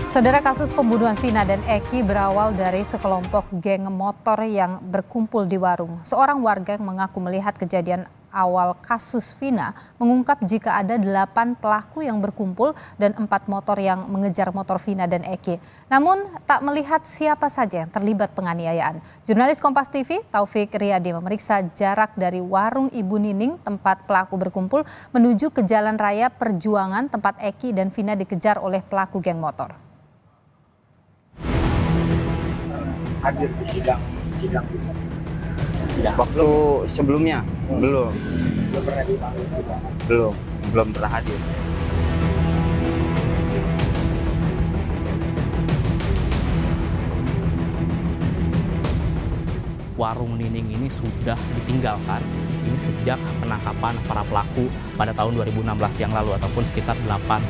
Saudara, kasus pembunuhan Vina dan Eki berawal dari sekelompok geng motor yang berkumpul di warung. Seorang warga yang mengaku melihat kejadian awal kasus Vina mengungkap jika ada 8 pelaku yang berkumpul dan 4 motor yang mengejar motor Vina dan Eki. Namun tak melihat siapa saja yang terlibat penganiayaan. Jurnalis Kompas TV Taufik Riyadi memeriksa jarak dari warung Ibu Nining tempat pelaku berkumpul menuju ke Jalan Raya Perjuangan tempat Eki dan Vina dikejar oleh pelaku geng motor. Hadir di sidang Waktu sebelumnya belum pernah dipanggil sidang. belum pernah hadir. Warung Nining ini sudah ditinggalkan ini sejak penangkapan para pelaku pada tahun 2016 yang lalu ataupun sekitar 8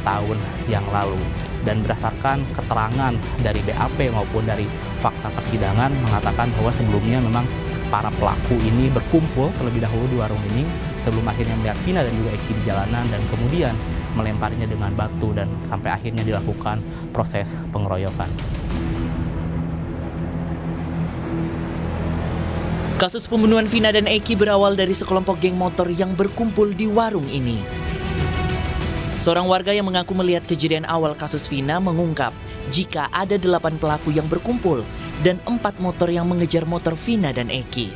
tahun yang lalu. Dan berdasarkan keterangan dari BAP maupun dari fakta persidangan mengatakan bahwa sebelumnya memang para pelaku ini berkumpul terlebih dahulu di warung Nining sebelum akhirnya melihat Vina dan juga Eki di jalanan dan kemudian melemparinya dengan batu dan sampai akhirnya dilakukan proses pengeroyokan. Kasus pembunuhan Vina dan Eki berawal dari sekelompok geng motor yang berkumpul di warung ini. Seorang warga yang mengaku melihat kejadian awal kasus Vina mengungkap jika ada 8 pelaku yang berkumpul dan 4 motor yang mengejar motor Vina dan Eki.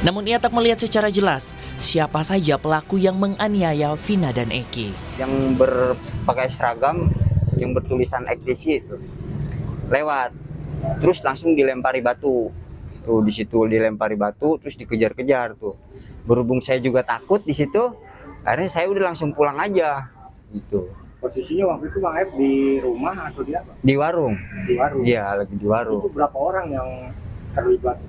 Namun ia tak melihat secara jelas siapa saja pelaku yang menganiaya Vina dan Eki. Yang berpakai seragam yang bertulisan ekstisi itu lewat, terus langsung dilempari batu. Tuh di situ dilempari batu, terus dikejar-kejar tuh. Berhubung saya juga takut di situ, akhirnya saya udah langsung pulang aja gitu. Posisinya waktu itu Bang Aib di rumah atau di apa? Di warung. Di warung. Iya, lagi di warung. Itu berapa orang yang terlibat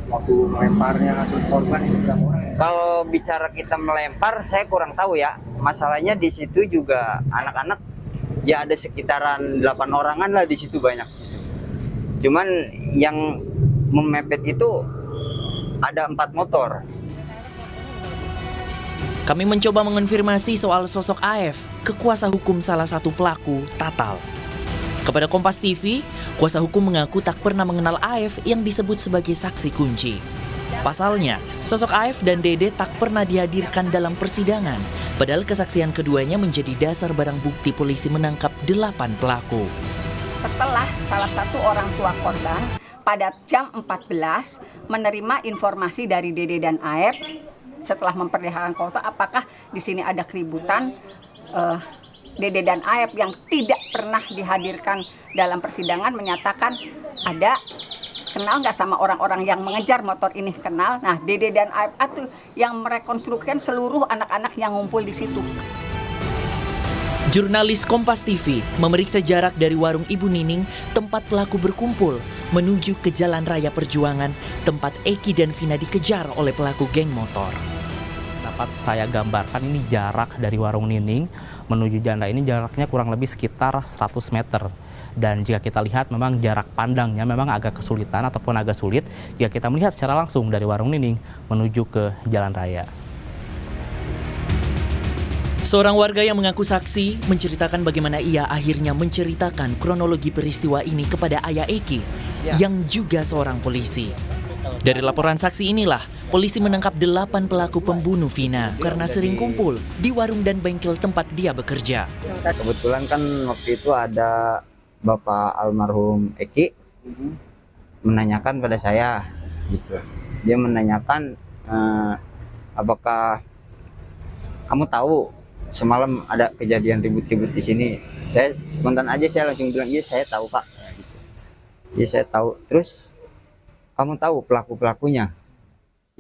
waktu melemparnya terus korban itu berapa orang ya? Kalau bicara kita melempar, saya kurang tahu ya. Masalahnya di situ juga anak-anak ya ada sekitaran 8 orangan lah di situ banyak. Cuman yang memepet itu ada 4 motor. Kami mencoba mengonfirmasi soal sosok AF ke kuasa hukum salah satu pelaku, Tatal. Kepada Kompas TV, kuasa hukum mengaku tak pernah mengenal AF yang disebut sebagai saksi kunci. Pasalnya, sosok AF dan Dede tak pernah dihadirkan dalam persidangan, padahal kesaksian keduanya menjadi dasar barang bukti polisi menangkap 8 pelaku. Setelah salah satu orang tua korban pada jam 14 menerima informasi dari Dede dan AF setelah memperlihatkan foto apakah di sini ada keributan, Dede dan AF yang tidak pernah dihadirkan dalam persidangan menyatakan ada, kenal nggak sama orang-orang yang mengejar motor ini, kenal. Nah, Dede dan AF itu yang merekonstruksikan seluruh anak-anak yang ngumpul di situ. Jurnalis Kompas TV memeriksa jarak dari warung Ibu Nining tempat pelaku berkumpul menuju ke Jalan Raya Perjuangan tempat Eki dan Vina dikejar oleh pelaku geng motor. Dapat saya gambarkan ini jarak dari warung Nining menuju Jalan Raya ini jaraknya kurang lebih sekitar 100 meter. Dan jika kita lihat memang jarak pandangnya memang agak kesulitan ataupun agak sulit jika kita melihat secara langsung dari warung Nining menuju ke Jalan Raya. Seorang warga yang mengaku saksi menceritakan bagaimana ia akhirnya menceritakan kronologi peristiwa ini kepada ayah Eki yang juga seorang polisi. Dari laporan saksi inilah, polisi menangkap 8 pelaku pembunuh Vina karena sering kumpul di warung dan bengkel tempat dia bekerja. Kebetulan kan waktu itu ada Bapak almarhum Eki menanyakan pada saya gitu. Dia menanyakan apakah kamu tahu semalam ada kejadian ribut-ribut di sini. Saya spontan aja saya langsung bilang, iya saya tahu Pak. Iya saya tahu. Terus kamu tahu pelaku-pelakunya?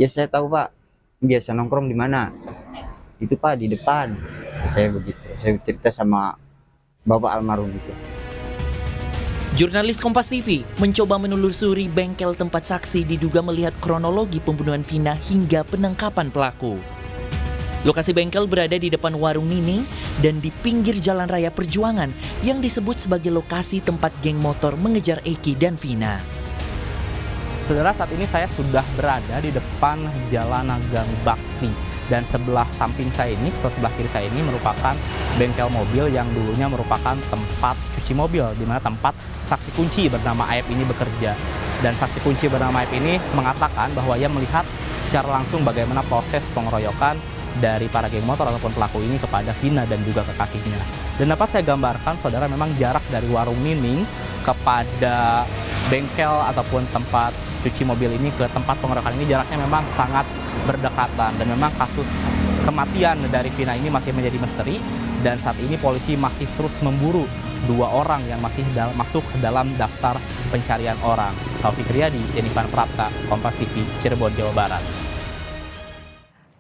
Ya saya tahu Pak. Biasa nongkrong di mana? Itu Pak di depan. Saya begitu. Saya cerita sama Bapak almarhum itu. Jurnalis Kompas TV mencoba menelusuri bengkel tempat saksi diduga melihat kronologi pembunuhan Vina hingga penangkapan pelaku. Lokasi bengkel berada di depan warung Nining dan di pinggir Jalan Raya Perjuangan yang disebut sebagai lokasi tempat geng motor mengejar Eki dan Vina. Saudara, saat ini saya sudah berada di depan Jalan Nagang Bakti Dan sebelah samping saya ini, atau sebelah kiri saya ini merupakan bengkel mobil yang dulunya merupakan tempat cuci mobil, di mana tempat saksi kunci bernama Aep ini bekerja. Dan saksi kunci bernama Aep ini mengatakan bahwa ia melihat secara langsung bagaimana proses pengeroyokan dari para geng motor ataupun pelaku ini kepada Vina dan juga kekasihnya. Dan dapat saya gambarkan, saudara, memang jarak dari warung Nining kepada bengkel ataupun tempat cuci mobil ini ke tempat pengeroyokan ini jaraknya memang sangat berdekatan. Dan memang kasus kematian dari Vina ini masih menjadi misteri, dan saat ini polisi masih terus memburu 2 orang yang masih masuk dalam daftar pencarian orang. Taufik Riyadi, Jenifan Prapta, Kompas TV, Cirebon, Jawa Barat.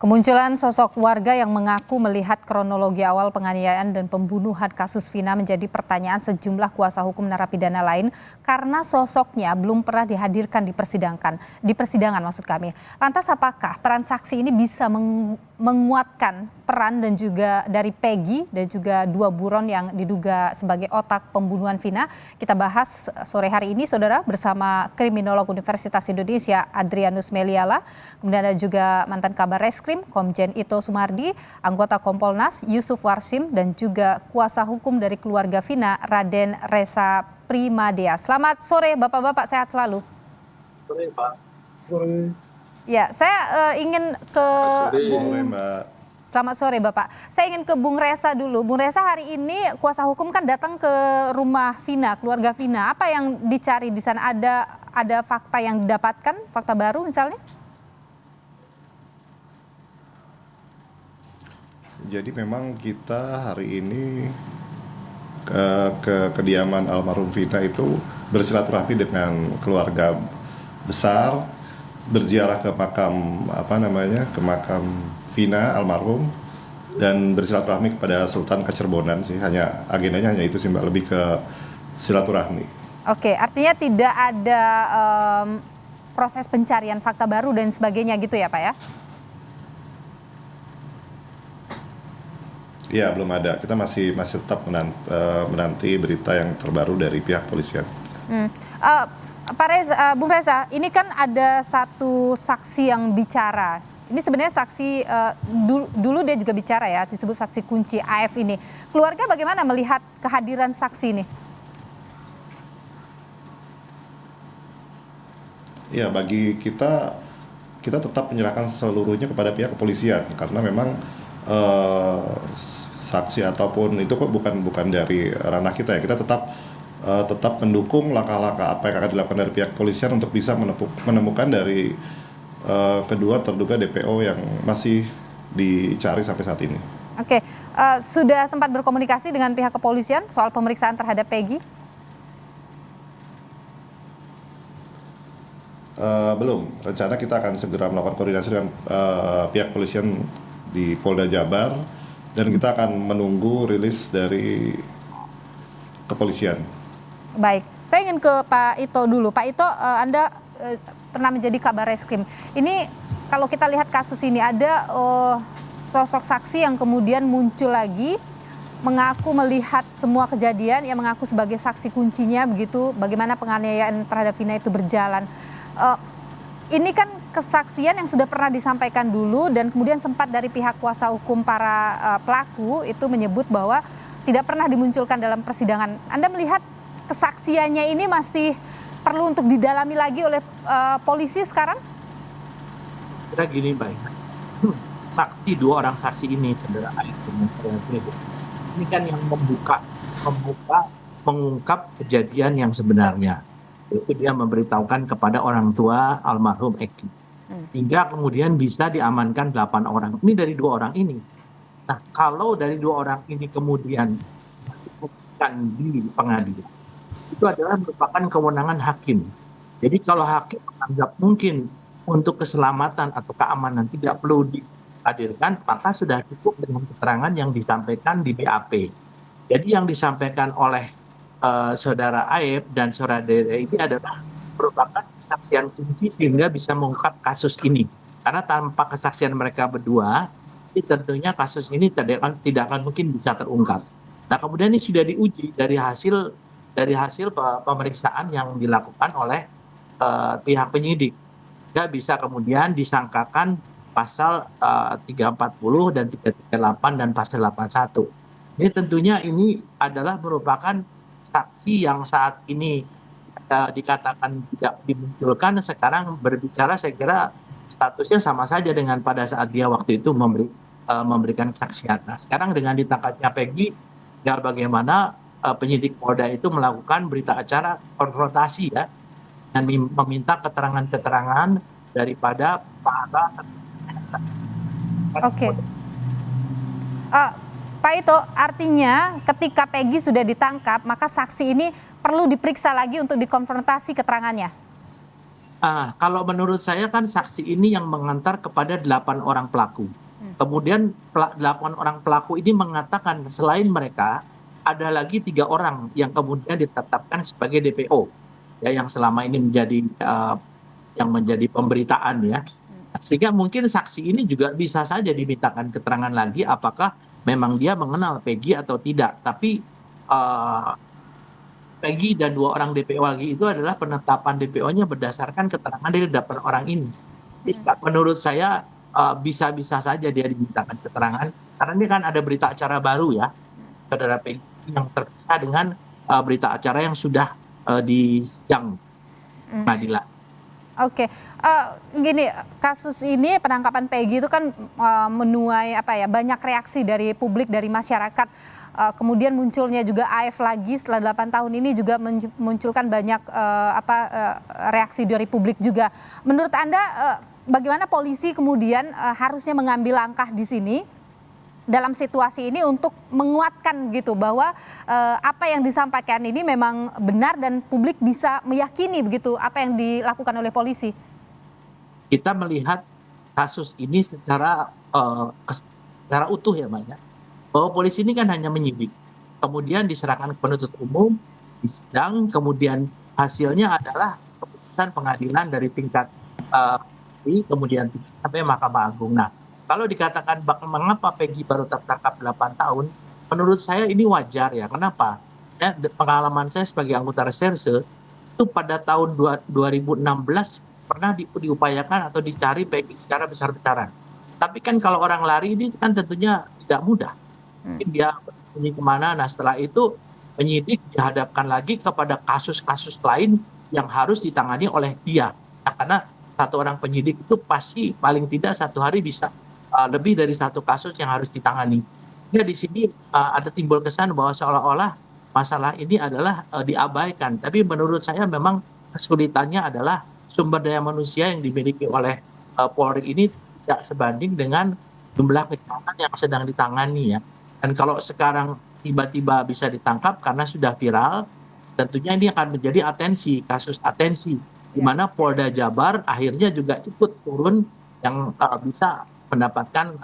Kemunculan sosok warga yang mengaku melihat kronologi awal penganiayaan dan pembunuhan kasus Vina menjadi pertanyaan sejumlah kuasa hukum narapidana lain karena sosoknya belum pernah dihadirkan di persidangan maksud kami. Lantas apakah peran saksi ini bisa menguatkan peran dan juga dari Peggy dan juga 2 buron yang diduga sebagai otak pembunuhan Vina? Kita bahas sore hari ini, saudara, bersama kriminolog Universitas Indonesia Adrianus Meliala, kemudian ada juga mantan Kabar Reskrim Komjen Ito Sumardi, anggota Kompolnas Yusuf Warsim, dan juga kuasa hukum dari keluarga Vina Raden Resa Primadea. Selamat sore Bapak-bapak, sehat selalu. Sore Pak. Sore. Ya, saya ingin ke Bung. Selamat sore Bapak. Saya ingin ke Bung Resa dulu. Bung Resa, hari ini kuasa hukum kan datang ke rumah Vina, keluarga Vina. Apa yang dicari di sana? Ada fakta yang didapatkan, fakta baru misalnya? Jadi memang kita hari ini ke kediaman almarhum Vina itu bersilaturahmi dengan keluarga besar, berziarah ke makam ke makam Vina almarhum, dan bersilaturahmi kepada Sultan Kecerbonan sih. Agendanya hanya itu sih Mbak, lebih ke silaturahmi. Oke, artinya tidak ada proses pencarian fakta baru dan sebagainya gitu ya Pak ya? Iya, belum ada. Kita masih tetap menanti berita yang terbaru dari pihak polisian. Pak Reza, Bung Reza, ini kan ada satu saksi yang bicara. Ini sebenarnya saksi dulu dia juga bicara ya, disebut saksi kunci AF ini. Keluarga bagaimana melihat kehadiran saksi ini? Ya, bagi kita tetap menyerahkan seluruhnya kepada pihak kepolisian, karena memang saksi ataupun itu kok bukan dari ranah kita ya. Kita tetap mendukung langkah-langkah apa yang akan dilakukan dari pihak kepolisian untuk bisa menemukan dari kedua terduga DPO yang masih dicari sampai saat ini. Oke, sudah sempat berkomunikasi dengan pihak kepolisian soal pemeriksaan terhadap Peggy? Belum. Rencana kita akan segera melakukan koordinasi dengan pihak kepolisian di Polda Jabar, dan kita akan menunggu rilis dari kepolisian. Baik, saya ingin ke Pak Ito dulu. Pak Ito, Anda pernah menjadi Kabar Reskrim. Ini kalau kita lihat kasus ini ada sosok saksi yang kemudian muncul lagi mengaku melihat semua kejadian, yang mengaku sebagai saksi kuncinya begitu, bagaimana penganiayaan terhadap Vina itu berjalan. Ini kan kesaksian yang sudah pernah disampaikan dulu, dan kemudian sempat dari pihak kuasa hukum para pelaku itu menyebut bahwa tidak pernah dimunculkan dalam persidangan. Anda melihat kesaksiannya ini masih perlu untuk didalami lagi oleh polisi sekarang? Kira gini Mbak, saksi 2 orang saksi ini, saudara Aib dan saudara Peggy, ini kan yang mengungkap kejadian yang sebenarnya. Itu dia memberitahukan kepada orang tua almarhum Eki. Hingga kemudian bisa diamankan 8 orang. Ini dari 2 orang ini. Nah, kalau dari 2 orang ini kemudian dibuktikan di pengadilan, itu adalah merupakan kewenangan hakim. Jadi kalau hakim menganggap mungkin untuk keselamatan atau keamanan tidak perlu dihadirkan, maka sudah cukup dengan keterangan yang disampaikan di BAP. Jadi yang disampaikan oleh saudara Aib dan saudara Dede ini adalah merupakan kesaksian kunci sehingga bisa mengungkap kasus ini. Karena tanpa kesaksian mereka berdua, tentunya kasus ini tidak akan mungkin bisa terungkap. Nah, kemudian ini sudah diuji dari hasil pemeriksaan yang dilakukan oleh pihak penyidik. Tidak bisa kemudian disangkakan pasal 340 dan 338 dan pasal 81. Ini tentunya ini adalah merupakan saksi yang saat ini dikatakan tidak dimunculkan, sekarang berbicara saya kira statusnya sama saja dengan pada saat dia waktu itu memberikan kesaksian. Nah, sekarang dengan ditangkapnya Peggy, biar bagaimana penyidik Polda itu melakukan berita acara konfrontasi ya, dan meminta keterangan-keterangan daripada para. Oke. Pak Ito, artinya ketika Peggy sudah ditangkap, maka saksi ini perlu diperiksa lagi untuk dikonfrontasi keterangannya. Kalau menurut saya kan saksi ini yang mengantar kepada 8 orang pelaku. Kemudian 8 orang pelaku ini mengatakan selain mereka ada lagi 3 orang yang kemudian ditetapkan sebagai DPO, ya, yang selama ini menjadi pemberitaan ya. Sehingga mungkin saksi ini juga bisa saja dimintakan keterangan lagi apakah memang dia mengenal Peggy atau tidak. Tapi Peggy dan 2 orang DPO lagi itu adalah penetapan DPO-nya berdasarkan keterangan dari 8 orang ini. Jadi, menurut saya bisa-bisa saja dia dimintakan keterangan karena ini kan ada berita acara baru ya, saudara Peggy, yang terpisah dengan berita acara yang sudah di sidang pengadilan. Oke, gini, kasus ini penangkapan Peggy itu kan menuai banyak reaksi dari publik, dari masyarakat. Kemudian munculnya juga AF lagi setelah 8 tahun ini juga memunculkan banyak reaksi dari publik juga. Menurut Anda bagaimana polisi kemudian harusnya mengambil langkah di sini dalam situasi ini untuk menguatkan gitu bahwa apa yang disampaikan ini memang benar dan publik bisa meyakini begitu apa yang dilakukan oleh polisi? Kita melihat kasus ini secara utuh ya Mbak ya, bahwa polisi ini kan hanya menyidik, kemudian diserahkan ke penuntut umum, disidang, kemudian hasilnya adalah keputusan pengadilan dari tingkat kemudian sampai Mahkamah Agung. Nah, kalau dikatakan mengapa Peggy baru tertangkap 8 tahun, menurut saya ini wajar ya. Kenapa? Ya, pengalaman saya sebagai anggota reserse, itu pada tahun 2016 pernah diupayakan atau dicari Peggy secara besar-besaran. Tapi kan kalau orang lari ini kan tentunya tidak mudah. Mungkin dia bersembunyi kemana, nah setelah itu penyidik dihadapkan lagi kepada kasus-kasus lain yang harus ditangani oleh dia. Nah, karena satu orang penyidik itu pasti paling tidak satu hari bisa lebih dari satu kasus yang harus ditangani. Ya, di sini ada timbul kesan bahwa seolah-olah masalah ini adalah diabaikan. Tapi menurut saya memang kesulitannya adalah sumber daya manusia yang dimiliki oleh Polri ini tidak sebanding dengan jumlah kejahatan yang sedang ditangani ya. Dan kalau sekarang tiba-tiba bisa ditangkap karena sudah viral, tentunya ini akan menjadi kasus atensi, di mana Polda Jabar akhirnya juga ikut turun yang bisa mendapatkan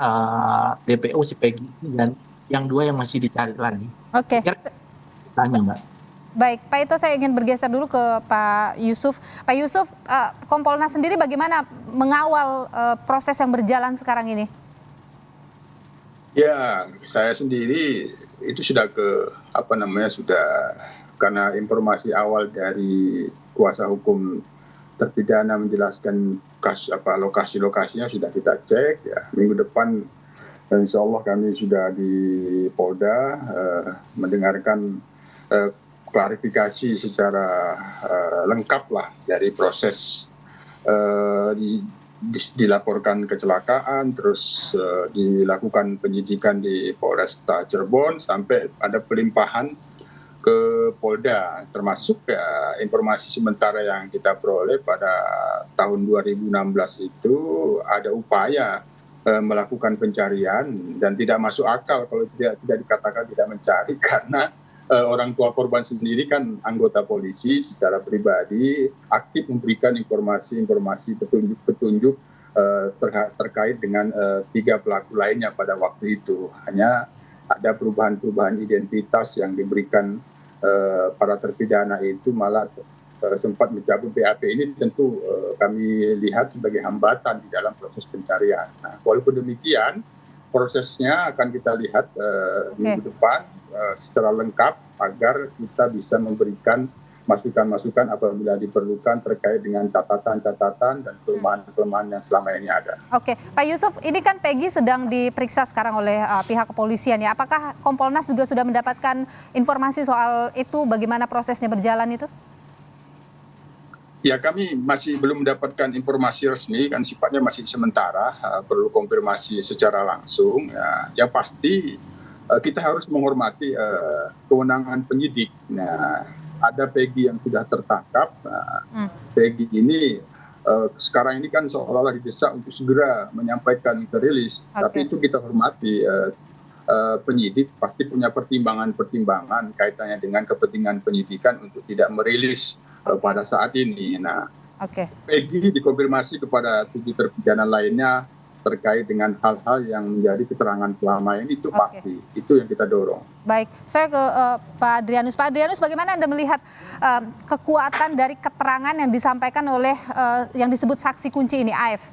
DPO si Peggy dan yang 2 yang masih dicari lagi. Oke. Tanya Mbak. Baik, Pak Ito, saya ingin bergeser dulu ke Pak Yusuf. Pak Yusuf, Kompolnas sendiri bagaimana mengawal proses yang berjalan sekarang ini? Ya, saya sendiri itu sudah sudah karena informasi awal dari kuasa hukum terpidana menjelaskan lokasi-lokasinya sudah kita cek ya. Minggu depan insya Allah kami sudah di Polda mendengarkan klarifikasi secara lengkap lah dari proses dilaporkan kecelakaan, terus dilakukan penyidikan di Polresta Cirebon sampai ada pelimpahan ke Polda, termasuk ya, informasi sementara yang kita peroleh pada tahun 2016 itu ada upaya melakukan pencarian dan tidak masuk akal kalau tidak dikatakan tidak mencari karena orang tua korban sendiri kan anggota polisi secara pribadi aktif memberikan informasi petunjuk terkait dengan 3 pelaku lainnya pada waktu itu. Hanya ada perubahan identitas yang diberikan para terpidana itu malah sempat mencabut BAP. Ini tentu kami lihat sebagai hambatan di dalam proses pencarian. Nah, walaupun demikian prosesnya akan kita lihat minggu depan secara lengkap agar kita bisa memberikan masukan-masukan apabila diperlukan terkait dengan catatan-catatan dan kelemahan-kelemahan yang selama ini ada. Oke, Pak Yusuf, ini kan Peggy sedang diperiksa sekarang oleh pihak kepolisian ya. Apakah Kompolnas juga sudah mendapatkan informasi soal itu, bagaimana prosesnya berjalan itu? Ya, kami masih belum mendapatkan informasi resmi, kan sifatnya masih sementara, perlu konfirmasi secara langsung. Ya, yang pasti kita harus menghormati kewenangan penyidik. Nah, ada Peggy yang sudah tertangkap. Peggy ini sekarang ini kan seolah-olah didesak untuk segera menyampaikan ke rilis. Tapi itu kita hormati. Penyidik pasti punya pertimbangan-pertimbangan kaitannya dengan kepentingan penyidikan untuk tidak merilis pada saat ini. Nah, Peggy dikonfirmasi kepada 7 terpidana lainnya terkait dengan hal-hal yang menjadi keterangan selama ini, itu pasti. Itu yang kita dorong. Baik, saya ke Pak Adrianus. Pak Adrianus, bagaimana Anda melihat kekuatan dari keterangan yang disampaikan oleh yang disebut saksi kunci ini, AF?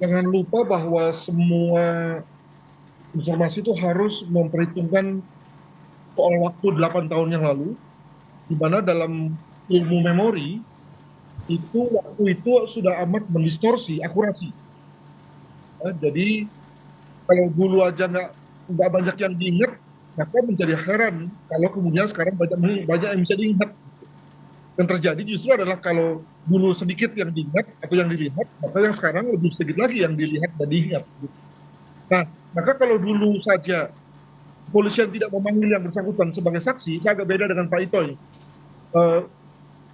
Jangan lupa bahwa semua informasi itu harus memperhitungkan soal waktu 8 tahun yang lalu, di mana dalam ilmu memori, itu waktu itu sudah amat mendistorsi akurasi. Jadi kalau dulu aja nggak banyak yang diingat, maka menjadi heran kalau kemudian sekarang banyak yang bisa diingat. Yang terjadi justru adalah kalau dulu sedikit yang diingat atau yang dilihat, maka yang sekarang lebih sedikit lagi yang dilihat dan diingat. Nah, maka kalau dulu saja kepolisian tidak memanggil yang bersangkutan sebagai saksi, saya agak beda dengan Pak Itoy.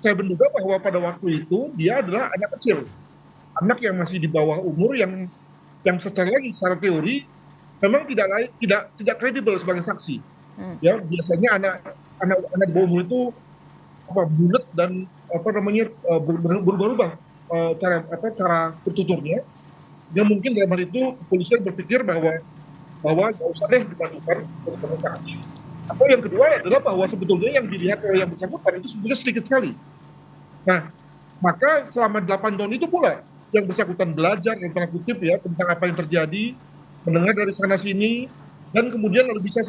Saya menduga bahwa pada waktu itu dia adalah anak kecil, anak yang masih di bawah umur yang secara teori memang tidak kredibel sebagai saksi. Ya, biasanya anak di bawah umur itu bulat dan berubah-ubah cara bertuturnya. Dia mungkin dalam hal itu kepolisian berpikir bahwa nggak usah deh dimasukkan sebagai saksi. Atau yang kedua adalah bahwa sebetulnya yang dilihat oleh yang bersangkutan itu sebetulnya sedikit sekali. Nah, maka selama 8 tahun itu pula yang bersangkutan belajar dalam tanda kutip ya tentang apa yang terjadi, mendengar dari sana sini, dan kemudian lalu bisa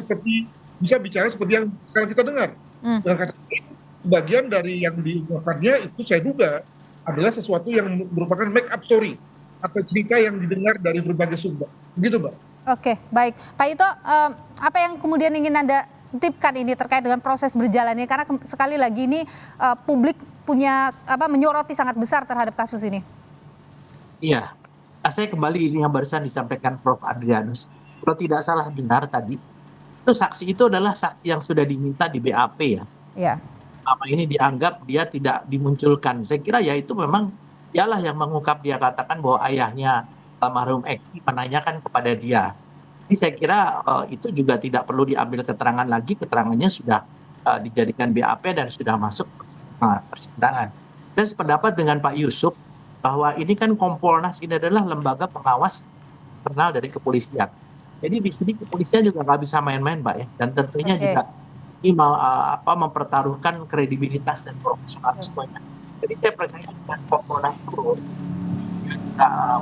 bicara seperti yang sekarang kita dengar. Dengan kata lain, sebagian dari yang diungkapkannya itu saya duga adalah sesuatu yang merupakan make up story atau cerita yang didengar dari berbagai sumber. Begitu, Mbak. Oke, baik. Pak Ito, apa yang kemudian ingin Anda tipkan ini terkait dengan proses berjalannya? Karena sekali lagi ini publik punya menyoroti sangat besar terhadap kasus ini. Iya, saya kembali ini yang barusan disampaikan Prof. Adrianus. Kalau tidak salah dengar tadi, itu saksi itu adalah saksi yang sudah diminta di BAP ya. Iya. Selama ini dianggap dia tidak dimunculkan. Saya kira ya itu memang dialah yang mengungkap, dia katakan bahwa ayahnya almarhum Eki menanyakan kepada dia. Ini saya kira itu juga tidak perlu diambil keterangan lagi, keterangannya sudah dijadikan BAP dan sudah masuk persidangan. Saya sependapat dengan Pak Yusuf bahwa ini kan Kompolnas ini adalah lembaga pengawas internal dari kepolisian. Jadi di sini kepolisian juga nggak bisa main-main, Pak ya. Dan tentunya juga ini mempertaruhkan kredibilitas dan profesionalismenya. Jadi saya percaya dengan Kompolnas turun,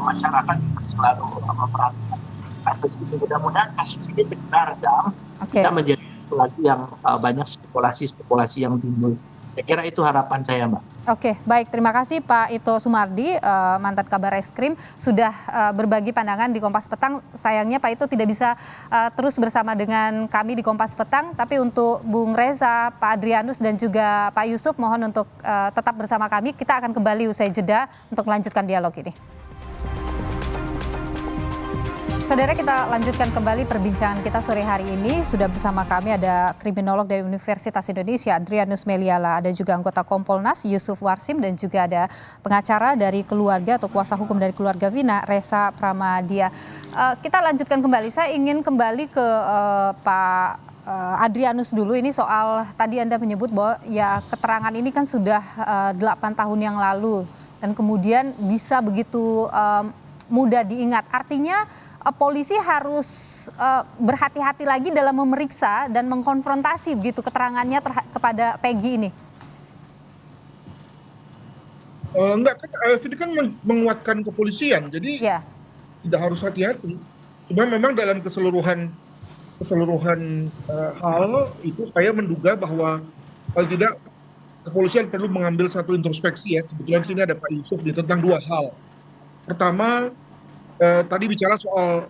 masyarakat selalu memperhatikan kasus ini. Mudah-mudahan kasus ini segera redam, tidak menjadi lagi yang banyak spekulasi yang timbul. Saya kira itu harapan saya, Mbak. Oke, baik. Terima kasih Pak Ito Sumardi, mantan Kabar Eskrim, sudah berbagi pandangan di Kompas Petang. Sayangnya Pak Ito tidak bisa terus bersama dengan kami di Kompas Petang, tapi untuk Bung Reza, Pak Adrianus, dan juga Pak Yusuf, mohon untuk tetap bersama kami. Kita akan kembali usai jeda untuk melanjutkan dialog ini. Saudara, kita lanjutkan kembali perbincangan kita sore hari ini. Sudah bersama kami ada kriminolog dari Universitas Indonesia, Adrianus Meliala. Ada juga anggota Kompolnas, Yusuf Warsim, dan juga ada pengacara dari keluarga atau kuasa hukum dari keluarga Vina, Reza Pramadia. Kita lanjutkan kembali. Saya ingin kembali ke Pak Adrianus dulu. Ini soal tadi Anda menyebut bahwa ya keterangan ini kan sudah 8 tahun yang lalu. Dan kemudian bisa begitu mudah diingat. Artinya polisi harus berhati-hati lagi dalam memeriksa dan mengkonfrontasi begitu keterangannya kepada Peggy ini. Enggak, kan AF ini kan menguatkan kepolisian, jadi tidak harus hati-hati. Cuma memang dalam keseluruhan keseluruhan hal itu saya menduga bahwa kalau tidak kepolisian perlu mengambil satu introspeksi ya. Kebetulan sini ada Pak Yusuf tentang dua hal. Pertama, tadi bicara soal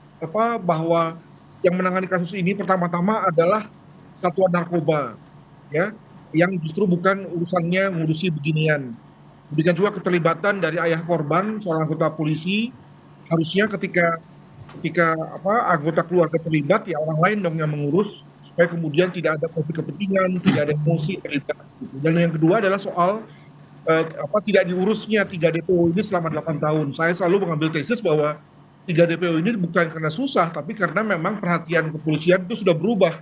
bahwa yang menangani kasus ini pertama-tama adalah satuan narkoba, ya, yang justru bukan urusannya ngurusi beginian. Demikian juga keterlibatan dari ayah korban, seorang anggota polisi, harusnya ketika anggota keluarga terlibat, ya orang lain dong yang mengurus, supaya kemudian tidak ada konflik kepentingan, tidak ada emosi terlibat. Dan yang kedua adalah soal tidak diurusnya 3 DPO ini selama 8 tahun. Saya selalu mengambil tesis bahwa 3 DPO ini bukan karena susah, tapi karena memang perhatian kepolisian itu sudah berubah.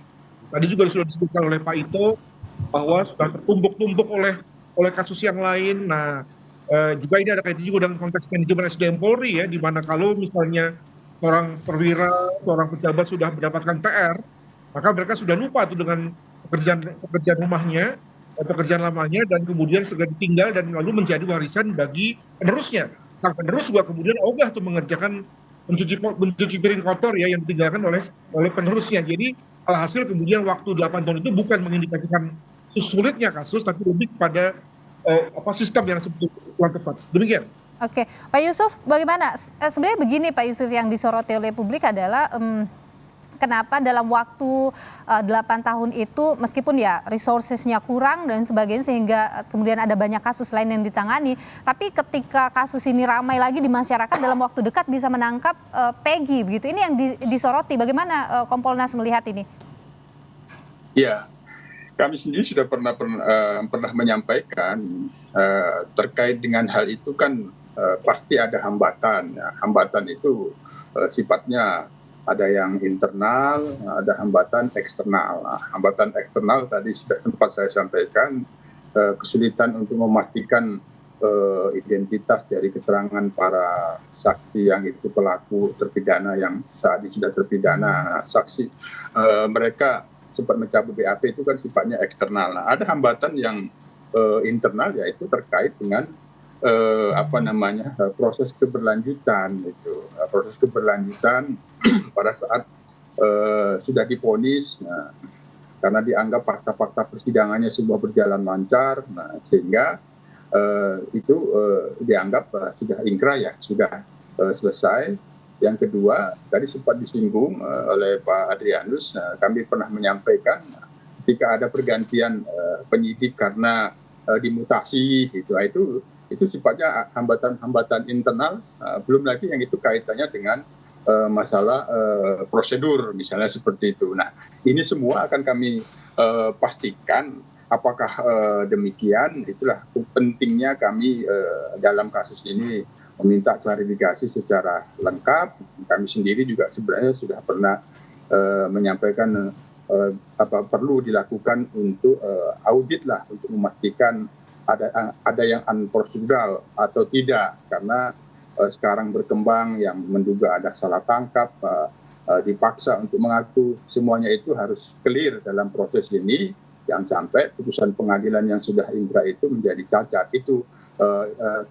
Tadi juga sudah disebutkan oleh Pak Ito bahwa sudah tertumpuk-tumpuk oleh kasus yang lain. Nah, juga ini ada kaitan juga dengan konteks manajemen SDM Polri ya, di mana kalau misalnya seorang perwira, seorang pejabat sudah mendapatkan PR, maka mereka sudah lupa tuh dengan pekerjaan rumahnya, pekerjaan lamanya, dan kemudian segera ditinggal dan lalu menjadi warisan bagi penerusnya. Sang penerus juga kemudian ogah tuh mengerjakan mencuci piring kotor ya yang ditinggalkan oleh penerusnya. Jadi alhasil kemudian waktu 8 tahun itu bukan mengindikasikan sulitnya kasus, tapi lebih kepada sistem yang sebetulnya kurang tepat. Demikian. Oke, Pak Yusuf, bagaimana? Sebenarnya begini Pak Yusuf, yang disoroti oleh publik adalah kenapa dalam waktu 8 tahun itu meskipun ya resourcesnya kurang dan sebagainya sehingga kemudian ada banyak kasus lain yang ditangani, tapi ketika kasus ini ramai lagi di masyarakat dalam waktu dekat bisa menangkap Peggy begitu. Ini yang disoroti. Bagaimana Kompolnas melihat ini? Ya, kami sendiri sudah pernah menyampaikan terkait dengan hal itu kan pasti ada hambatan. Ya. Hambatan itu sifatnya ada yang internal, ada hambatan eksternal. Nah, hambatan eksternal tadi sudah sempat saya sampaikan, kesulitan untuk memastikan identitas dari keterangan para saksi yang itu pelaku terpidana yang saat ini sudah terpidana. Saksi mereka sempat mencabut BAP itu kan sifatnya eksternal. Nah, ada hambatan yang internal, yaitu terkait dengan proses keberlanjutan itu. Proses keberlanjutan pada saat sudah divonis, nah, karena dianggap fakta-fakta persidangannya semua berjalan lancar, nah, sehingga itu dianggap sudah ingkrah ya, sudah selesai. Yang kedua, tadi sempat disinggung oleh Pak Adrianus, kami pernah menyampaikan ketika ada pergantian penyidik karena dimutasi gitu, itu sifatnya hambatan internal, belum lagi yang itu kaitannya dengan masalah prosedur misalnya seperti itu. Nah, ini semua akan kami pastikan apakah demikian. Itulah pentingnya kami dalam kasus ini meminta klarifikasi secara lengkap. Kami sendiri juga sebenarnya sudah pernah menyampaikan perlu dilakukan untuk audit lah, untuk memastikan ada yang unprocedural atau tidak, karena sekarang berkembang yang menduga ada salah tangkap, dipaksa untuk mengaku, semuanya itu harus clear dalam proses ini, jangan sampai putusan pengadilan yang sudah ingkrah itu menjadi cacat. Itu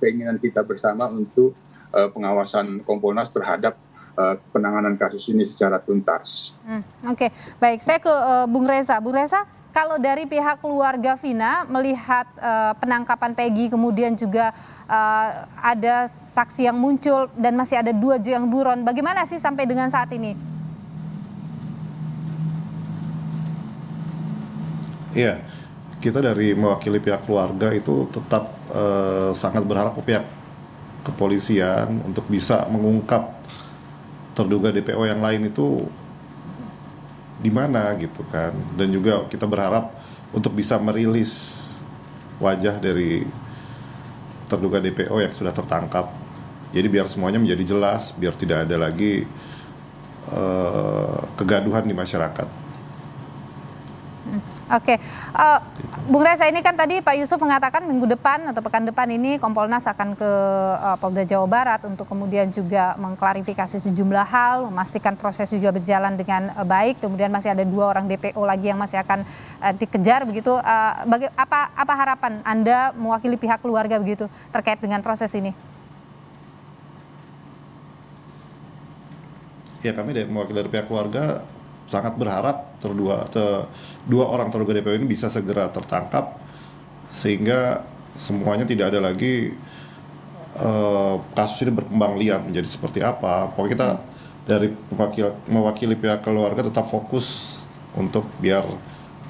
keinginan kita bersama untuk pengawasan Kompolnas terhadap penanganan kasus ini secara tuntas. Oke, baik, saya ke Bung Reza. Bung Reza, kalau dari pihak keluarga Vina melihat penangkapan Peggy, kemudian juga ada saksi yang muncul dan masih ada 2 yang buron, bagaimana sih sampai dengan saat ini? Iya, kita dari mewakili pihak keluarga itu tetap sangat berharap ke pihak kepolisian untuk bisa mengungkap terduga DPO yang lain itu di mana gitu kan, dan juga kita berharap untuk bisa merilis wajah dari terduga DPO yang sudah tertangkap, jadi biar semuanya menjadi jelas, biar tidak ada lagi kegaduhan di masyarakat. Oke, Bung Reza, ini kan tadi Pak Yusuf mengatakan minggu depan atau pekan depan ini Kompolnas akan ke Polda Jawa Barat untuk kemudian juga mengklarifikasi sejumlah hal, memastikan proses juga berjalan dengan baik. Kemudian masih ada 2 orang DPO lagi yang masih akan dikejar begitu. Apa harapan Anda mewakili pihak keluarga begitu terkait dengan proses ini? Ya, kami mewakili dari pihak keluarga sangat berharap dua orang terduga DPO ini bisa segera tertangkap sehingga semuanya tidak ada lagi kasus ini berkembang liat menjadi seperti apa. Pokoknya kita dari mewakili pihak keluarga tetap fokus untuk biar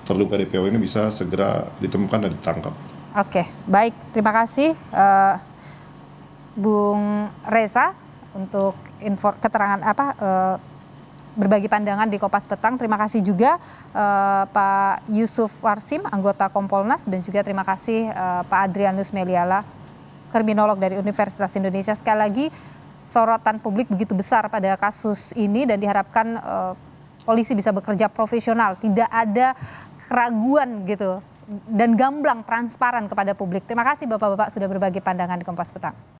terduga DPO ini bisa segera ditemukan dan ditangkap. Oke, baik. Terima kasih Bung Reza untuk keterangan berbagi pandangan di Kompas Petang. Terima kasih juga Pak Yusuf Warsim, anggota Kompolnas, dan juga terima kasih Pak Adrianus Meliala, kriminolog dari Universitas Indonesia. Sekali lagi, sorotan publik begitu besar pada kasus ini dan diharapkan polisi bisa bekerja profesional, tidak ada keraguan gitu, dan gamblang, transparan kepada publik. Terima kasih Bapak-Bapak sudah berbagi pandangan di Kompas Petang.